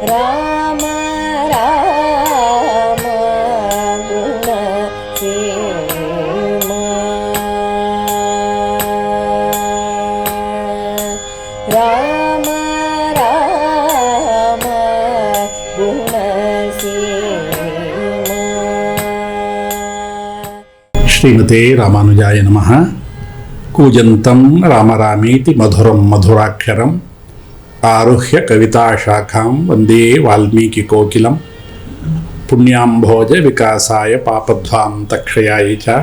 ರಾಮ ರಾಮ ಗುಣ ಸೇಮ ರಾಮ ರಾಮ ಗುಣ ಸೇಮ. ಶ್ರೀಮತೆ ರಾಮಾನುಜಾಯ ನಮಃ. ಕೂಜಂತಂ ರಾಮರಾಮೇತಿ ಮಧುರಂ ಮಧುರಾಕ್ಷರಂ ಆರುಹ್ಯ ಕವಿತಾಶಾಖಾಂ ವಂದೇ ವಾಲ್ಮೀಕಿ ಕೋಕಿಲಂ. ಪುಣ್ಯಾಂಭೋಜ ವಿಕಾಸಾಯ ಪಾಪಧ್ವಾಂತಕ್ಷಯಾಯ ಚ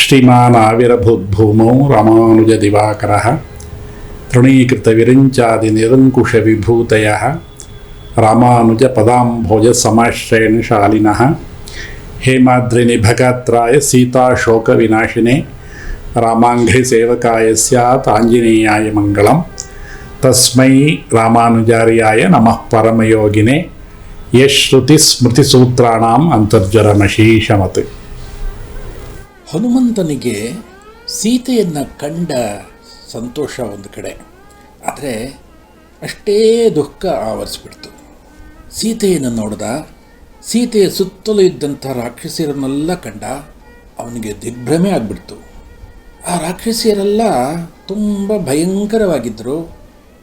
ಶ್ರೀಮಾನ್ ಆವಿರಭೂದ್ಭೂಮೌ ರಾಮಾನುಜ ದಿವಾಕರಃ. ತೃಣೀಕೃತ ವಿರಿಂಚಾದಿ ನಿರಂಕುಶ ವಿಭೂತಯಃ ರಾಮಾನುಜ ಪದಾಂಭೋಜ ಸಮಾಶ್ರಯಣ ಶಾಲಿನಃ. ಹೇಮಾದ್ರಿ ನಿಭಗಾತ್ರಾಯ ಸೀತಾಶೋಕ ವಿನಾಶಿನೇ ರಾಮಾಂಘ್ರಿ ಸೇವಕಾಯ ಸ್ಯಾತ್ ಆಂಜನೇಯಾಯ ಮಂಗಳಂ. ತಸ್ಮೈ ರಾಮಾನುಜಾರ್ಯಾಯ ನಮಃ ಪರಮಯೋಗಿನೇ ಯಶ್ರುತಿ ಸ್ಮೃತಿ ಸೂತ್ರಾಣಾಂ ಅಂತರ್ಜರಮಶೀಷಮತ್. ಹನುಮಂತನಿಗೆ ಸೀತೆಯನ್ನು ಕಂಡ ಸಂತೋಷ ಒಂದು ಕಡೆ, ಆದರೆ ಅಷ್ಟೇ ದುಃಖ ಆವರಿಸ್ಬಿಡ್ತು. ಸೀತೆಯನ್ನು ನೋಡಿದ, ಸೀತೆಯ ಸುತ್ತಲೂ ಇದ್ದಂಥ ರಾಕ್ಷಸಿಯರನ್ನೆಲ್ಲ ಕಂಡ, ಅವನಿಗೆ ದಿಗ್ಭ್ರಮೆ ಆಗಿಬಿಡ್ತು. ಆ ರಾಕ್ಷಸಿಯರೆಲ್ಲ ತುಂಬ ಭಯಂಕರವಾಗಿದ್ದರು,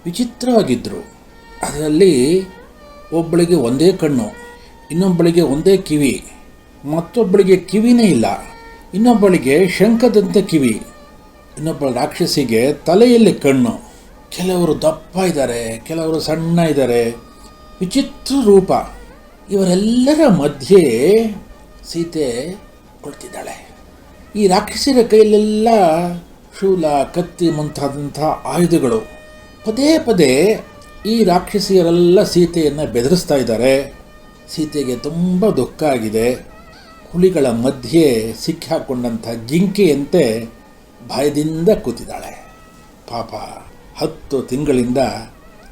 ವಿಚಿತ್ರವಾಗಿದ್ದರು. ಅದರಲ್ಲಿ ಒಬ್ಬಳಿಗೆ ಒಂದೇ ಕಣ್ಣು, ಇನ್ನೊಬ್ಬಳಿಗೆ ಒಂದೇ ಕಿವಿ, ಮತ್ತೊಬ್ಬಳಿಗೆ ಕಿವಿನೇ ಇಲ್ಲ, ಇನ್ನೊಬ್ಬಳಿಗೆ ಶಂಖದಂತೆ ಕಿವಿ, ಇನ್ನೊಬ್ಬಳ ರಾಕ್ಷಸಿಗೆ ತಲೆಯಲ್ಲಿ ಕಣ್ಣು. ಕೆಲವರು ದಪ್ಪ ಇದ್ದಾರೆ, ಕೆಲವರು ಸಣ್ಣ ಇದ್ದಾರೆ, ವಿಚಿತ್ರ ರೂಪ. ಇವರೆಲ್ಲರ ಮಧ್ಯೆ ಸೀತೆ ಕುಳಿತಿದ್ದಾಳೆ. ಈ ರಾಕ್ಷಸರ ಕೈಯಲ್ಲೆಲ್ಲ ಶೂಲ, ಕತ್ತಿ ಮುಂತಾದಂಥ ಆಯುಧಗಳು. ಪದೇ ಪದೇ ಈ ರಾಕ್ಷಸಿಯರೆಲ್ಲ ಸೀತೆಯನ್ನು ಬೆದರಿಸ್ತಾ ಇದ್ದಾರೆ. ಸೀತೆಗೆ ತುಂಬ ದುಃಖ ಆಗಿದೆ. ಹುಲಿಗಳ ಮಧ್ಯೆ ಸಿಕ್ಕಾಕೊಂಡಂಥ ಜಿಂಕೆಯಂತೆ ಭಯದಿಂದ ಕೂತಿದ್ದಾಳೆ. ಪಾಪ, 10 ತಿಂಗಳಿಂದ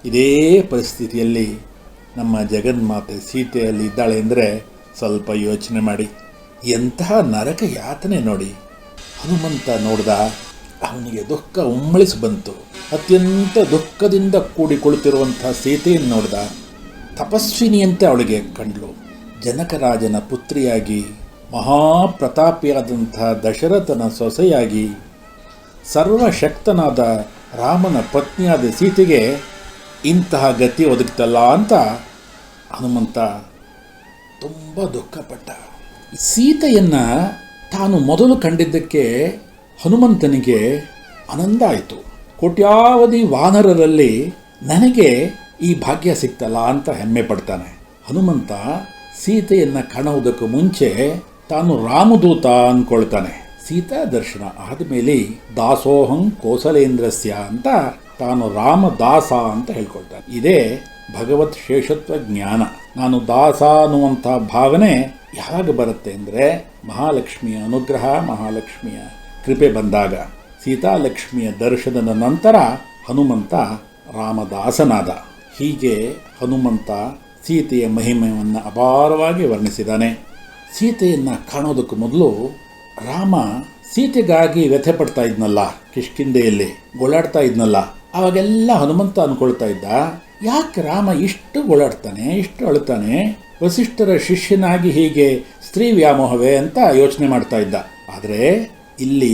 ಇದೇ ಪರಿಸ್ಥಿತಿಯಲ್ಲಿ ನಮ್ಮ ಜಗನ್ಮಾತೆ ಸೀತೆಯಲ್ಲಿ ಇದ್ದಾಳೆ ಅಂದರೆ ಸ್ವಲ್ಪ ಯೋಚನೆ ಮಾಡಿ. ಎಂತಹ ನರಕ ಯಾತನೆ ನೋಡಿ. ಹನುಮಂತ ನೋಡ್ದ, ಅವನಿಗೆ ದುಃಖ ಉಮ್ಮಳಿಸಿ ಬಂತು. ಅತ್ಯಂತ ದುಃಖದಿಂದ ಕೂಡಿಕೊಳ್ಳುತ್ತಿರುವಂಥ ಸೀತೆಯನ್ನು ನೋಡ್ದ. ತಪಸ್ವಿನಿಯಂತೆ ಅವಳಿಗೆ ಕಂಡ್ಲು. ಜನಕರಾಜನ ಪುತ್ರಿಯಾಗಿ, ಮಹಾಪ್ರತಾಪಿಯಾದಂಥ ದಶರಥನ ಸೊಸೆಯಾಗಿ, ಸರ್ವಶಕ್ತನಾದ ರಾಮನ ಪತ್ನಿಯಾದ ಸೀತೆಗೆ ಇಂತಹ ಗತಿ ಒದಗಿತಲ್ಲ ಅಂತ ಹನುಮಂತ ತುಂಬ ದುಃಖಪಟ್ಟ. ಸೀತೆಯನ್ನು ತಾನು ಮೊದಲು ಕಂಡಿದ್ದಕ್ಕೆ ಹನುಮಂತನಿಗೆ ಆನಂದ ಆಯಿತು. ಕೋಟ್ಯಾವಧಿ ವಾನರರಲ್ಲಿ ನನಗೆ ಈ ಭಾಗ್ಯ ಸಿಕ್ತಲ್ಲ ಅಂತ ಹೆಮ್ಮೆ ಪಡ್ತಾನೆ. ಹನುಮಂತ ಸೀತೆಯನ್ನು ಕಾಣುವುದಕ್ಕೂ ಮುಂಚೆ ತಾನು ರಾಮದೂತ ಅಂದ್ಕೊಳ್ತಾನೆ. ಸೀತಾ ದರ್ಶನ ಆದಮೇಲೆ ದಾಸೋಹಂ ಕೋಸಲೇಂದ್ರಸ್ಯ ಅಂತ ತಾನು ರಾಮದಾಸ ಅಂತ ಹೇಳ್ಕೊಳ್ತಾನೆ. ಇದೇ ಭಗವತ್ ಶೇಷತ್ವ ಜ್ಞಾನ. ನಾನು ದಾಸ ಅನ್ನುವಂಥ ಭಾವನೆ ಯಾವಾಗ ಬರುತ್ತೆ ಅಂದರೆ ಮಹಾಲಕ್ಷ್ಮಿಯ ಅನುಗ್ರಹ, ಮಹಾಲಕ್ಷ್ಮಿಯ ಕೃಪೆ ಬಂದಾಗ. ಸೀತಾಲಕ್ಷ್ಮಿಯ ದರ್ಶನದ ನಂತರ ಹನುಮಂತ ರಾಮದಾಸನಾದ. ಹೀಗೆ ಹನುಮಂತ ಸೀತೆಯ ಮಹಿಮೆಯನ್ನು ಅಪಾರವಾಗಿ ವರ್ಣಿಸಿದ್ದಾನೆ. ಸೀತೆಯನ್ನು ಕಾಣೋದಕ್ಕೂ ಮೊದಲು ರಾಮ ಸೀತೆಗಾಗಿ ವ್ಯಥೆ ಪಡ್ತಾ ಇದ್ನಲ್ಲ, ಕಿಷ್ಕಿಂಧೆಯಲ್ಲಿ ಗೋಳಾಡ್ತಾ ಇದ್ನಲ್ಲ, ಅವಾಗೆಲ್ಲ ಹನುಮಂತ ಅಂದ್ಕೊಳ್ತಾ ಇದ್ದ, ಯಾಕೆ ರಾಮ ಇಷ್ಟು ಗೋಳಾಡ್ತಾನೆ, ಇಷ್ಟು ಅಳುತ್ತಾನೆ, ವಸಿಷ್ಠರ ಶಿಷ್ಯನಾಗಿ ಹೀಗೆ ಸ್ತ್ರೀ ವ್ಯಾಮೋಹವೇ ಅಂತ ಯೋಚನೆ ಮಾಡ್ತಾ ಇದ್ದ. ಆದರೆ ಇಲ್ಲಿ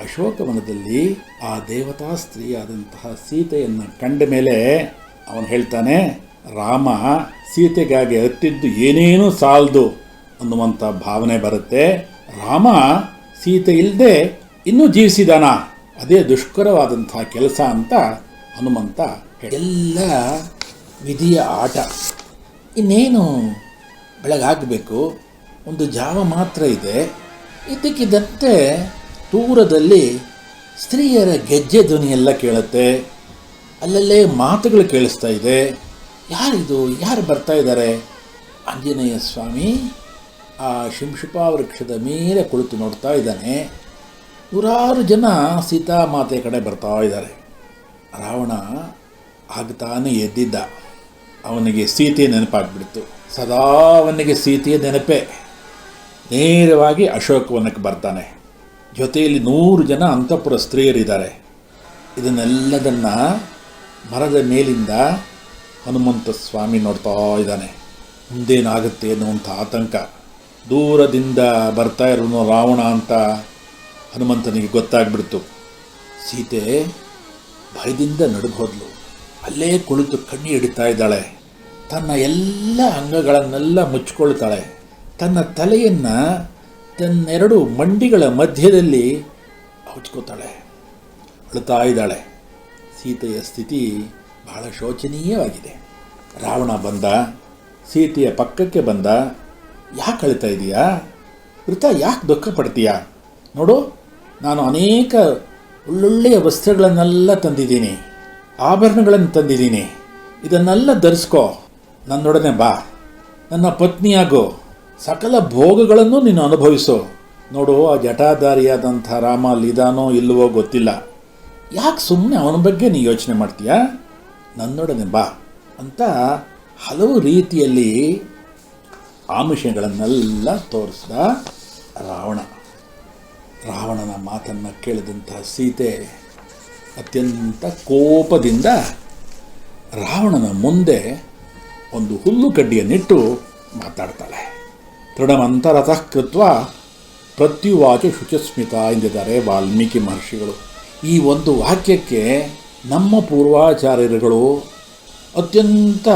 ಅಶೋಕವನದಲ್ಲಿ ಆ ದೇವತಾ ಸ್ತ್ರೀಯಾದಂತಹ ಸೀತೆಯನ್ನು ಕಂಡ ಮೇಲೆ ಅವನು ಹೇಳ್ತಾನೆ, ರಾಮ ಸೀತೆಗಾಗಿ ಅತ್ತಿದ್ದು ಏನೇನೂ ಸಾಲದು ಅನ್ನುವಂಥ ಭಾವನೆ ಬರುತ್ತೆ. ರಾಮ ಸೀತೆ ಇಲ್ಲದೆ ಇನ್ನೂ ಜೀವಿಸಿದಾನ, ಅದೇ ದುಷ್ಕರವಾದಂಥ ಕೆಲಸ ಅಂತ ಹನುಮಂತ. ಎಲ್ಲ ವಿಧಿಯ ಆಟ. ಇನ್ನೇನು ಬೆಳಗಾಗಬೇಕು, ಒಂದು ಜಾವ ಮಾತ್ರ ಇದೆ. ಇದ್ದಕ್ಕಿದ್ದಂತೆ ದೂರದಲ್ಲಿ ಸ್ತ್ರೀಯರ ಗೆಜ್ಜೆ ಧ್ವನಿಯೆಲ್ಲ ಕೇಳುತ್ತೆ. ಅಲ್ಲಲ್ಲೇ ಮಾತುಗಳು ಕೇಳಿಸ್ತಾ ಇದೆ. ಯಾರಿದು, ಯಾರು ಬರ್ತಾ ಇದ್ದಾರೆ? ಆಂಜನೇಯ ಸ್ವಾಮಿ ಆ ಶಿಂಶುಪಾ ವೃಕ್ಷದ ಮೇಲೆ ಕುಳಿತು ನೋಡ್ತಾ ಇದ್ದಾನೆ. ನೂರಾರು ಜನ ಸೀತಾಮಾತೆ ಕಡೆ ಬರ್ತಾ ಇದ್ದಾರೆ. ರಾವಣ ಆಗ್ತಾನೆ ಎದ್ದಿದ್ದ. ಅವನಿಗೆ ಸೀತೆ ನೆನಪಾಗ್ಬಿಡ್ತು. ಸದಾ ಅವನಿಗೆ ಸೀತೆಯ ನೆನಪೇ. ನೇರವಾಗಿ ಅಶೋಕವನಕ್ಕೆ ಬರ್ತಾನೆ. ಜೊತೆಯಲ್ಲಿ 100 ಜನ ಅಂತಃಪುರ ಸ್ತ್ರೀಯರಿದ್ದಾರೆ. ಇದನ್ನೆಲ್ಲದನ್ನು ಮರದ ಮೇಲಿಂದ ಹನುಮಂತ ಸ್ವಾಮಿ ನೋಡ್ತಾ ಇದ್ದಾನೆ. ಮುಂದೇನಾಗುತ್ತೆ ಅನ್ನುವಂಥ ಆತಂಕ. ದೂರದಿಂದ ಬರ್ತಾ ಇರೋನು ರಾವಣ ಅಂತ ಹನುಮಂತನಿಗೆ ಗೊತ್ತಾಗ್ಬಿಡ್ತು. ಸೀತೆ ಭಯದಿಂದ ನಡುಗೋದ್ಲು. ಅಲ್ಲೇ ಕುಳಿತು ಕಣ್ಣಿ ಹಿಡಿತಾ ಇದ್ದಾಳೆ. ತನ್ನ ಎಲ್ಲ ಅಂಗಗಳನ್ನೆಲ್ಲ ಮುಚ್ಕೊಳ್ತಾಳೆ. ತನ್ನ ತಲೆಯನ್ನು ತನ್ನೆರಡು ಮಂಡಿಗಳ ಮಧ್ಯದಲ್ಲಿ ಹಚ್ಕೋತಾಳೆ. ಅಳ್ತಾ ಇದ್ದಾಳೆ. ಸೀತೆಯ ಸ್ಥಿತಿ ಬಹಳ ಶೋಚನೀಯವಾಗಿದೆ. ರಾವಣ ಬಂದ, ಸೀತೆಯ ಪಕ್ಕಕ್ಕೆ ಬಂದ. ಯಾಕೆ ಅಳ್ತಾ ಇದೀಯಾ? ವೃತ ಯಾಕೆ ದುಃಖ ಪಡ್ತೀಯಾ? ನೋಡು, ನಾನು ಅನೇಕ ಒಳ್ಳೊಳ್ಳೆಯ ವಸ್ತ್ರಗಳನ್ನೆಲ್ಲ ತಂದಿದ್ದೀನಿ, ಆಭರಣಗಳನ್ನು ತಂದಿದ್ದೀನಿ. ಇದನ್ನೆಲ್ಲ ಧರಿಸ್ಕೋ, ನನ್ನೊಡನೆ ಬಾ, ನನ್ನ ಪತ್ನಿಯಾಗು, ಸಕಲ ಭೋಗಗಳನ್ನು ನೀನು ಅನುಭವಿಸು. ನೋಡು, ಆ ಜಟಾಧಾರಿಯಾದಂಥ ರಾಮ ಅಲ್ಲಿದ್ದಾನೋ ಇಲ್ಲವೋ ಗೊತ್ತಿಲ್ಲ. ಯಾಕೆ ಸುಮ್ಮನೆ ಅವನ ಬಗ್ಗೆ ನೀ ಯೋಚನೆ ಮಾಡ್ತೀಯಾ? ನನ್ನೊಡನೆ ಬಾ ಅಂತ ಹಲವು ರೀತಿಯಲ್ಲಿ ಆಮಿಷಗಳನ್ನೆಲ್ಲ ತೋರಿಸಿದ ರಾವಣ. ರಾವಣನ ಮಾತನ್ನು ಕೇಳಿದಂಥ ಸೀತೆ ಅತ್ಯಂತ ಕೋಪದಿಂದ ರಾವಣನ ಮುಂದೆ ಒಂದು ಹುಲ್ಲು ಕಡ್ಡಿಯನ್ನಿಟ್ಟು ಮಾತಾಡ್ತಾಳೆ. ತೃಣಮಂತರತಃ ಕೃತ್ವ ಪ್ರತ್ಯುವಾಚು ಶುಚಸ್ಮಿತ ಎಂದಿದ್ದಾರೆ ವಾಲ್ಮೀಕಿ ಮಹರ್ಷಿಗಳು. ಈ ಒಂದು ವಾಕ್ಯಕ್ಕೆ ನಮ್ಮ ಪೂರ್ವಾಚಾರ್ಯರುಗಳು ಅತ್ಯಂತ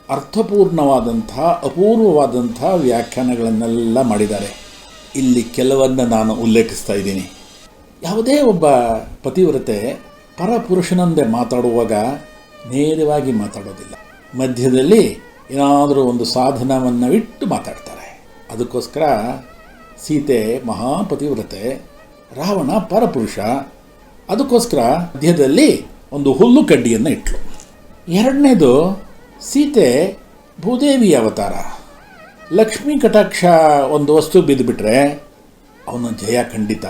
ಅರ್ಥಪೂರ್ಣವಾದಂಥ ಅಪೂರ್ವವಾದಂಥ ವ್ಯಾಖ್ಯಾನಗಳನ್ನೆಲ್ಲ ಮಾಡಿದ್ದಾರೆ. ಇಲ್ಲಿ ಕೆಲವನ್ನು ನಾನು ಉಲ್ಲೇಖಿಸ್ತಾ ಇದ್ದೀನಿ. ಯಾವುದೇ ಒಬ್ಬ ಪತಿವ್ರತೆ ಪರಪುರುಷನಂದೇ ಮಾತಾಡುವಾಗ ನೇರವಾಗಿ ಮಾತಾಡೋದಿಲ್ಲ. ಮಧ್ಯದಲ್ಲಿ ಏನಾದರೂ ಒಂದು ಸಾಧನವನ್ನು ಇಟ್ಟು ಮಾತಾಡ್ತಾರೆ. ಅದಕ್ಕೋಸ್ಕರ ಸೀತೆ ಮಹಾಪತಿವ್ರತೆ, ರಾವಣ ಪರಪುರುಷ. ಅದಕ್ಕೋಸ್ಕರ ಮಧ್ಯದಲ್ಲಿ ಒಂದು ಹುಲ್ಲು ಕಡ್ಡಿಯನ್ನು ಇಟ್ಲು. ಎರಡನೇದು, ಸೀತೆ ಭೂದೇವಿ ಅವತಾರ. ಲಕ್ಷ್ಮೀ ಕಟಾಕ್ಷ ಒಂದು ವಸ್ತು ಬಿದ್ದುಬಿಟ್ರೆ ಅವನ ಜಯ ಖಂಡಿತ.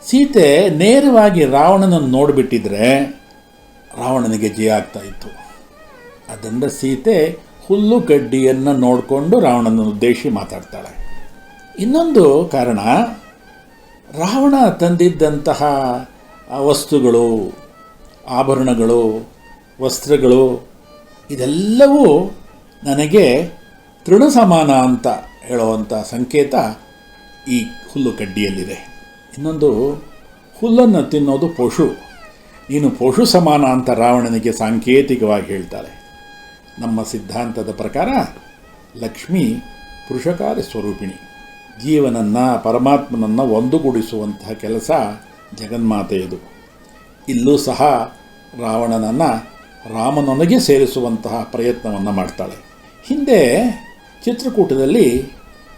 ಸೀತೆ ನೇರವಾಗಿ ರಾವಣನನ್ನು ನೋಡಿಬಿಟ್ಟಿದ್ರೆ ರಾವಣನಿಗೆ ಜಯ ಆಗ್ತಾ ಇತ್ತು. ಅದರಿಂದ ಸೀತೆ ಹುಲ್ಲು ಕಡ್ಡಿಯನ್ನು ನೋಡಿಕೊಂಡು ರಾವಣನ ಉದ್ದೇಶಿ ಮಾತಾಡ್ತಾಳೆ. ಇನ್ನೊಂದು ಕಾರಣ, ರಾವಣ ತಂದಿದ್ದಂತಹ ವಸ್ತುಗಳು, ಆಭರಣಗಳು, ವಸ್ತ್ರಗಳು ಇದೆಲ್ಲವೂ ನನಗೆ ತೃಣ ಸಮಾನ ಅಂತ ಹೇಳುವಂಥ ಸಂಕೇತ ಈ ಹುಲ್ಲು ಕಡ್ಡಿಯಲ್ಲಿದೆ. ಇನ್ನೊಂದು, ಹುಲ್ಲನ್ನು ತಿನ್ನೋದು ಪಶು, ನೀನು ಪಶು ಸಮಾನ ಅಂತ ರಾವಣನಿಗೆ ಸಾಂಕೇತಿಕವಾಗಿ ಹೇಳ್ತಾರೆ. ನಮ್ಮ ಸಿದ್ಧಾಂತದ ಪ್ರಕಾರ ಲಕ್ಷ್ಮಿ ಪುರುಷಕಾರ್ಯ ಸ್ವರೂಪಿಣಿ. ಜೀವನನ್ನು, ಪರಮಾತ್ಮನನ್ನು ಒಂದುಗೂಡಿಸುವಂತಹ ಕೆಲಸ ಜಗನ್ಮಾತೆಯದು. ಇಲ್ಲೂ ಸಹ ರಾವಣನನ್ನು ರಾಮನೊನಗೆ ಸೇರಿಸುವಂತಹ ಪ್ರಯತ್ನವನ್ನು ಮಾಡ್ತಾಳೆ. ಹಿಂದೆ ಚಿತ್ರಕೂಟದಲ್ಲಿ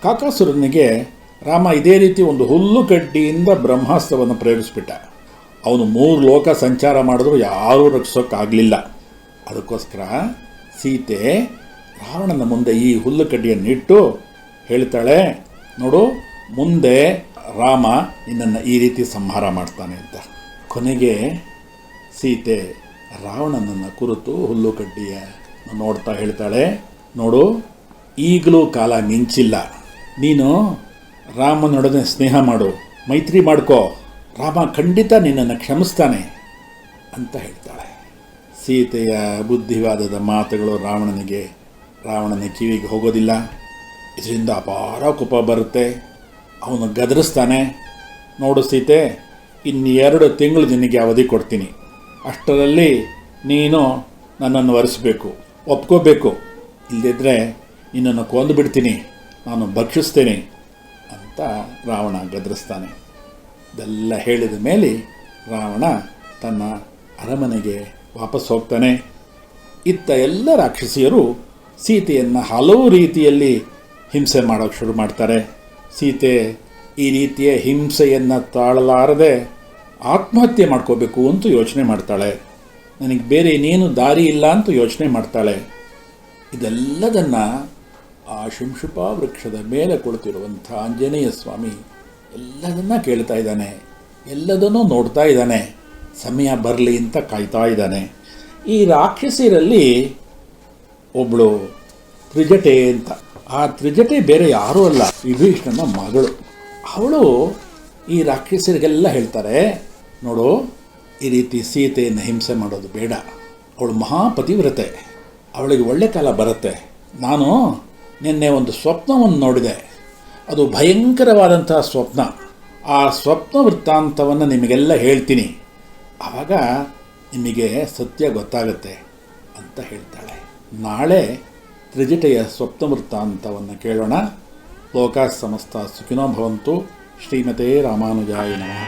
ಕಾಕಾಸುರನಿಗೆ ರಾಮ ಇದೇ ರೀತಿ ಒಂದು ಹುಲ್ಲು ಕಡ್ಡಿಯಿಂದ ಬ್ರಹ್ಮಾಸ್ತ್ರವನ್ನು ಪ್ರಯೋಗಿಸ್ಬಿಟ್ಟ. ಅವನು 3 ಲೋಕ ಸಂಚಾರ ಮಾಡಿದ್ರು ಯಾರೂ ರಕ್ಷಿಸೋಕ್ಕಾಗಲಿಲ್ಲ. ಅದಕ್ಕೋಸ್ಕರ ಸೀತೆ ರಾವಣನ ಮುಂದೆ ಈ ಹುಲ್ಲು ಕಡ್ಡಿಯನ್ನಿಟ್ಟು ಹೇಳ್ತಾಳೆ, ನೋಡು, ಮುಂದೆ ರಾಮ ನಿನ್ನನ್ನು ಈ ರೀತಿ ಸಂಹಾರ ಮಾಡ್ತಾನೆ ಅಂತ. ಕೊನೆಗೆ ಸೀತೆ ರಾವಣನನ್ನು ಕುರಿತು ಹುಲ್ಲು ಕಡ್ಡಿಯ ನೋಡ್ತಾ ಹೇಳ್ತಾಳೆ, ನೋಡು, ಈಗಲೂ ಕಾಲ ಮಿಂಚಿಲ್ಲ. ನೀನು ರಾಮನೊಡನೆ ಸ್ನೇಹ ಮಾಡು, ಮೈತ್ರಿ ಮಾಡ್ಕೋ, ರಾಮ ಖಂಡಿತ ನಿನ್ನನ್ನು ಕ್ಷಮಿಸ್ತಾನೆ ಅಂತ ಹೇಳ್ತಾಳೆ. ಸೀತೆಯ ಬುದ್ಧಿವಾದದ ಮಾತುಗಳು ರಾವಣನ ಕಿವಿಗೆ ಹೋಗೋದಿಲ್ಲ. ಇದರಿಂದ ಅಪಾರ ಕೋಪ ಬರುತ್ತೆ. ಅವನು ಗದರಿಸ್ತಾನೆ, ನೋಡು ಸೀತೆ, ಇನ್ನು 2 ತಿಂಗಳು ನಿನಗೆ ಅವಧಿ ಕೊಡ್ತೀನಿ. ಅಷ್ಟರಲ್ಲಿ ನೀನು ನನ್ನನ್ನು ವರಿಸಬೇಕು, ಒಪ್ಕೋಬೇಕು. ಇಲ್ಲದಿದ್ದರೆ ನಿನ್ನನ್ನು ಕೊಂದು ಬಿಡ್ತೀನಿ, ನಾನು ಭಕ್ಷಿಸ್ತೇನೆ ಅಂತ ರಾವಣ ಗದರಿಸ್ತಾನೆ. ಇದೆಲ್ಲ ಹೇಳಿದ ಮೇಲೆ ರಾವಣ ತನ್ನ ಅರಮನೆಗೆ ವಾಪಸ್ ಹೋಗ್ತಾನೆ. ಇತ್ತ ಎಲ್ಲ ರಾಕ್ಷಸಿಯರು ಸೀತೆಯನ್ನು ಹಲವು ರೀತಿಯಲ್ಲಿ ಹಿಂಸೆ ಮಾಡೋಕ್ಕೆ ಶುರು ಮಾಡ್ತಾರೆ. ಸೀತೆ ಈ ರೀತಿಯ ಹಿಂಸೆಯನ್ನು ತಾಳಲಾರದೆ ಆತ್ಮಹತ್ಯೆ ಮಾಡ್ಕೋಬೇಕು ಅಂತ ಯೋಚನೆ ಮಾಡ್ತಾಳೆ. ನನಗೆ ಬೇರೆ ಇನ್ನೇನು ದಾರಿ ಇಲ್ಲ ಅಂತ ಯೋಚನೆ ಮಾಡ್ತಾಳೆ. ಇದೆಲ್ಲದನ್ನು ಆ ಶಿಂಶುಪ ವೃಕ್ಷದ ಮೇಲೆ ಕುಳಿತಿರುವಂಥ ಆಂಜನೇಯ ಸ್ವಾಮಿ ಎಲ್ಲದನ್ನು ಕೇಳ್ತಾ ಇದ್ದಾನೆ, ಎಲ್ಲದನ್ನೂ ನೋಡ್ತಾ ಇದ್ದಾನೆ. ಸಮಯ ಬರಲಿ ಅಂತ ಕಾಯ್ತಾ ಇದ್ದಾನೆ. ಈ ರಾಕ್ಷಸಿಯರಲ್ಲಿ ಒಬ್ಬಳು ತ್ರಿಜಟೆ ಅಂತ. ಆ ತ್ರಿಜಟೆ ಬೇರೆ ಯಾರೂ ಅಲ್ಲ, ವಿಭೀಷಣನ ಮಗಳು. ಅವಳು ಈ ರಾಕ್ಷಸರಿಗೆಲ್ಲ ಹೇಳ್ತಾರೆ, ನೋಡು, ಈ ರೀತಿ ಸೀತೆಯನ್ನು ಹಿಂಸೆ ಮಾಡೋದು ಬೇಡ. ಅವಳು ಮಹಾಪತಿವ್ರತೆ, ಅವಳಿಗೆ ಒಳ್ಳೆ ಕಾಲ ಬರುತ್ತೆ. ನಾನು ನಿನ್ನೆ ಒಂದು ಸ್ವಪ್ನವನ್ನು ನೋಡಿದೆ. ಅದು ಭಯಂಕರವಾದಂಥ ಸ್ವಪ್ನ. ಆ ಸ್ವಪ್ನ ವೃತ್ತಾಂತವನ್ನು ನಿಮಗೆಲ್ಲ ಹೇಳ್ತೀನಿ, ಆವಾಗ ನಿಮಗೆ ಸತ್ಯ ಗೊತ್ತಾಗುತ್ತೆ ಅಂತ ಹೇಳ್ತಾಳೆ. ನಾಳೆ ತ್ರಿಜಟೆಯ ಸ್ವಪ್ನ ವೃತ್ತಾಂತವನ್ನು ಕೇಳೋಣ. ಲೋಕಾ ಸಮಸ್ತ ಸುಖಿನೋ ಭವಂತು. ಶ್ರೀಮತೆ ರಾಮಾನುಜಾಯ ನಮಃ.